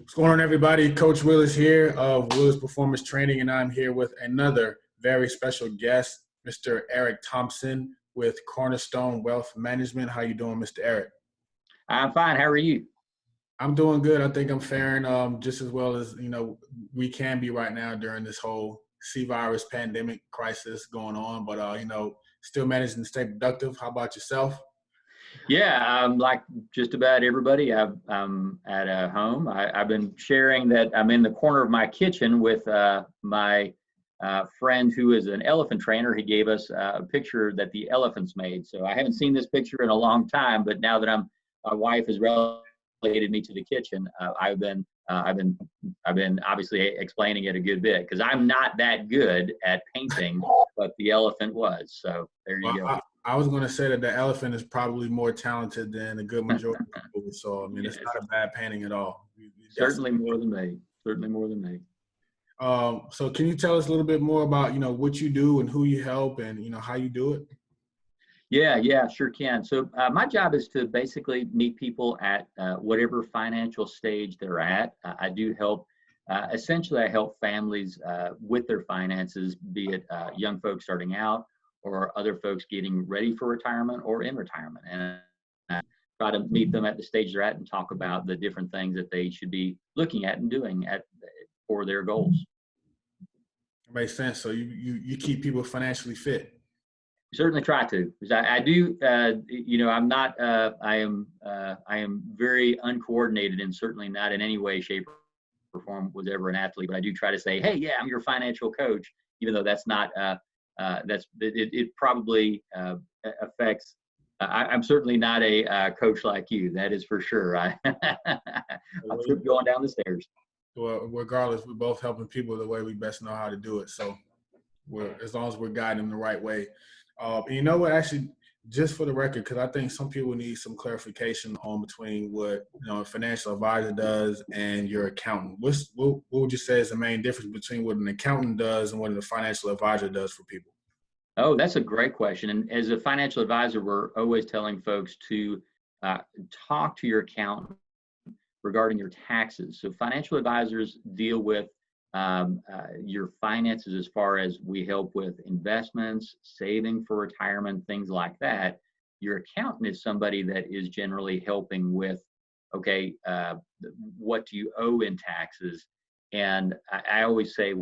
What's going on, everybody? Coach Willis here of Willis Performance Training, and I'm here with another very special guest, Mr. Erik Thompson with Cornerstone Wealth Management. How you doing, Mr. Erik? I'm fine. How are you? I'm doing good. I think I'm faring just as well as we can be right now during this whole C virus pandemic crisis going on. But still managing to stay productive. How about yourself? Yeah, like just about everybody, I'm at home. I've been sharing that I'm in the corner of my kitchen with my friend who is an elephant trainer. He gave us a picture that the elephants made. So I haven't seen this picture in a long time, but now that my wife has relegated me to the kitchen, I've been obviously explaining it a good bit because I'm not that good at painting, but the elephant was. So there you go. I was going to say that the elephant is probably more talented than a good majority of people. So, I mean, it's not a bad painting at all. Certainly more than me. Certainly more than me. So can you tell us a little bit more about, what you do and who you help and, how you do it? Yeah, sure can. So my job is to basically meet people at whatever financial stage they're at. I do help. Essentially, I help families with their finances, be it young folks starting out or other folks getting ready for retirement or in retirement. And I try to meet them at the stage they're at and talk about the different things that they should be looking at and doing for their goals. It makes sense. So you keep people financially fit. Certainly try to, because I do. I'm not. I am very uncoordinated and certainly not in any way, shape, or form was ever an athlete. But I do try to say, hey, yeah, I'm your financial coach, even though that's not. It probably affects. I'm certainly not a coach like you. That is for sure. I'll trip going down the stairs. Well, regardless, we're both helping people the way we best know how to do it. So, as long as we're guiding them the right way. And you know what? Actually, just for the record, because I think some people need some clarification on between what a financial advisor does and your accountant. What would you say is the main difference between what an accountant does and what a financial advisor does for people? Oh, that's a great question. And as a financial advisor, we're always telling folks to talk to your accountant regarding your taxes. So financial advisors deal with your finances as far as we help with investments, saving for retirement, things like that. Your accountant is somebody that is generally helping with, okay, what do you owe in taxes? And I always say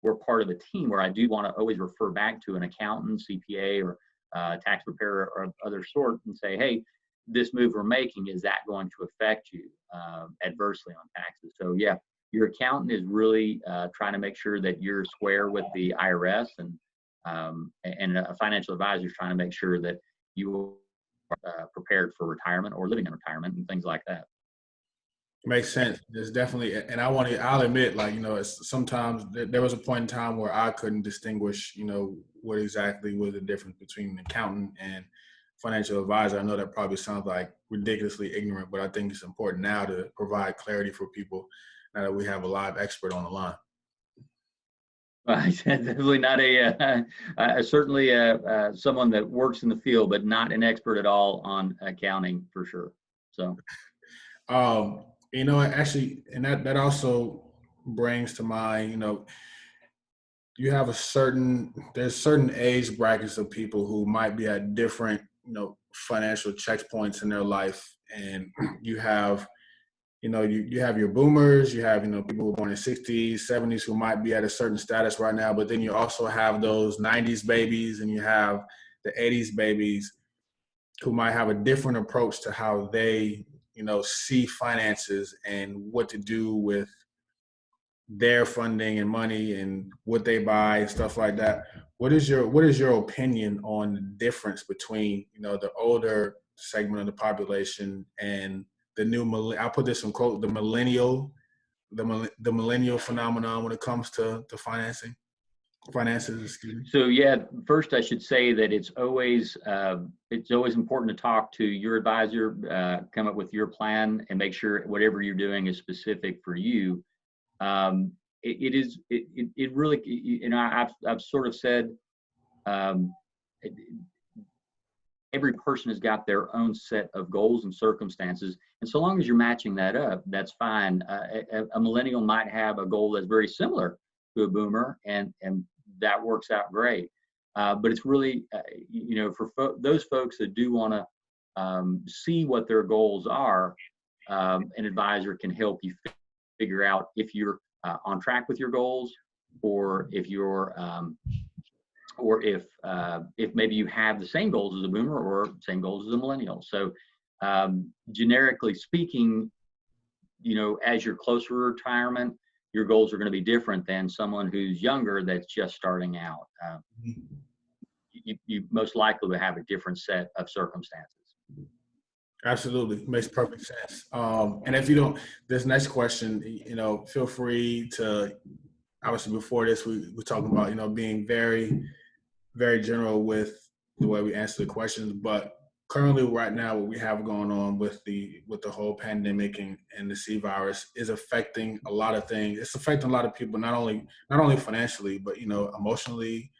we're part of a team where I do want to always refer back to an accountant, CPA, or tax preparer or other sort and say, hey, this move we're making, is that going to affect you adversely on taxes? So yeah, your accountant is really trying to make sure that you're square with the IRS, and a financial advisor is trying to make sure that you are prepared for retirement or living in retirement and things like that. Makes sense. There's definitely, and I'll admit, sometimes there was a point in time where I couldn't distinguish, what exactly was the difference between an accountant and financial advisor. I know that probably sounds like ridiculously ignorant, but I think it's important now to provide clarity for people now that we have a live expert on the line. Definitely not certainly someone that works in the field, but not an expert at all on accounting for sure. So, actually, and that also brings to mind, you have there's certain age brackets of people who might be at different, financial checkpoints in their life. And you have, you have your boomers, you have, people who were born in the 60s, 70s who might be at a certain status right now, but then you also have those 90s babies and you have the 80s babies who might have a different approach to how they, see finances and what to do with their funding and money and what they buy and stuff like that. What is your opinion on the difference between, the older segment of the population and the new, I'll put this in quote, the millennial phenomenon when it comes to finances, excuse me? So yeah, first I should say that it's always important to talk to your advisor, come up with your plan and make sure whatever you're doing is specific for you. It really, I've sort of said, every person has got their own set of goals and circumstances, And so long as you're matching that up, that's fine. A millennial might have a goal that's very similar to a boomer, and that works out great. But it's really, for those folks that do want to see what their goals are, an advisor can help you figure out if you're on track with your goals, or if you're or if maybe you have the same goals as a boomer or same goals as a millennial. So generically speaking, as you're closer to retirement, your goals are going to be different than someone who's younger that's just starting out. You most likely will have a different set of circumstances. Absolutely. Makes perfect sense. And if you don't, this next question, feel free to, obviously before this, we're talking about, being very, very general with the way we answer the questions, but currently right now, what we have going on with the whole pandemic and the C virus is affecting a lot of things. It's affecting a lot of people, not only financially, but, emotionally,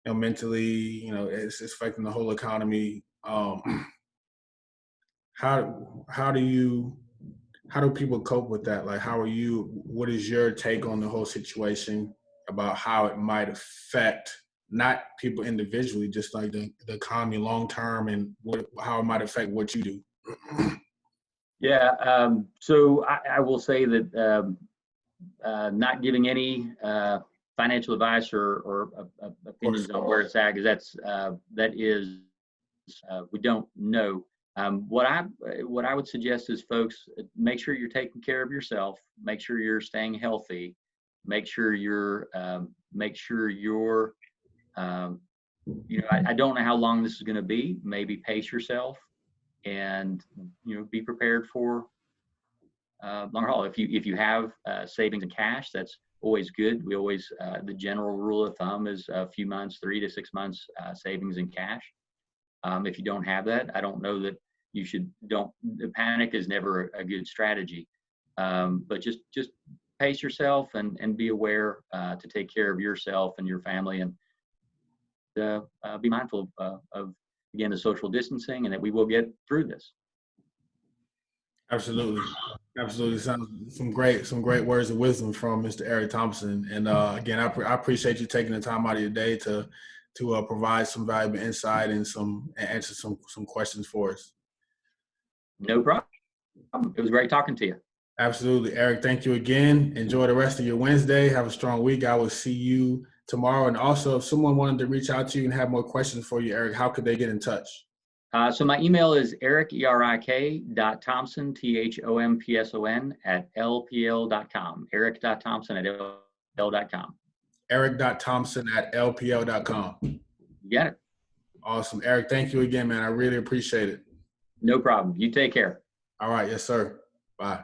mentally, it's affecting the whole economy. How do people cope with that? Like, what is your take on the whole situation about how it might affect not people individually, just like the economy long term, and how it might affect what you do? Yeah. So I will say that not giving any financial advice or opinions on where it's at, because that is we don't know. What I would suggest is, folks, make sure you're taking care of yourself. Make sure you're staying healthy. Make sure you're I don't know how long this is going to be. Maybe pace yourself, and be prepared for long haul. If you have savings and cash, that's always good. We always the general rule of thumb is a few months, 3 to 6 months savings in cash. If you don't have that, I don't know that you should. Panic is never a good strategy, but just pace yourself and be aware to take care of yourself and your family, and be mindful of again the social distancing, and that we will get through this. Absolutely. Sounds some great words of wisdom from Mr. Erik Thompson. And again, I appreciate you taking the time out of your day to provide some valuable insight and answer some questions for us. No problem. It was great talking to you. Absolutely, Erik. Thank you again. Enjoy the rest of your Wednesday. Have a strong week. I will see you tomorrow. And also, if someone wanted to reach out to you and have more questions for you, Erik, how could they get in touch? So my email is Erik, ERIK.Thompson, THOMPSON @LPL.com. Erik.Thompson @LPL.com. Erik.Thompson @LPL.com. You got it. Awesome. Erik, thank you again, man. I really appreciate it. No problem. You take care. All right. Yes, sir. Bye.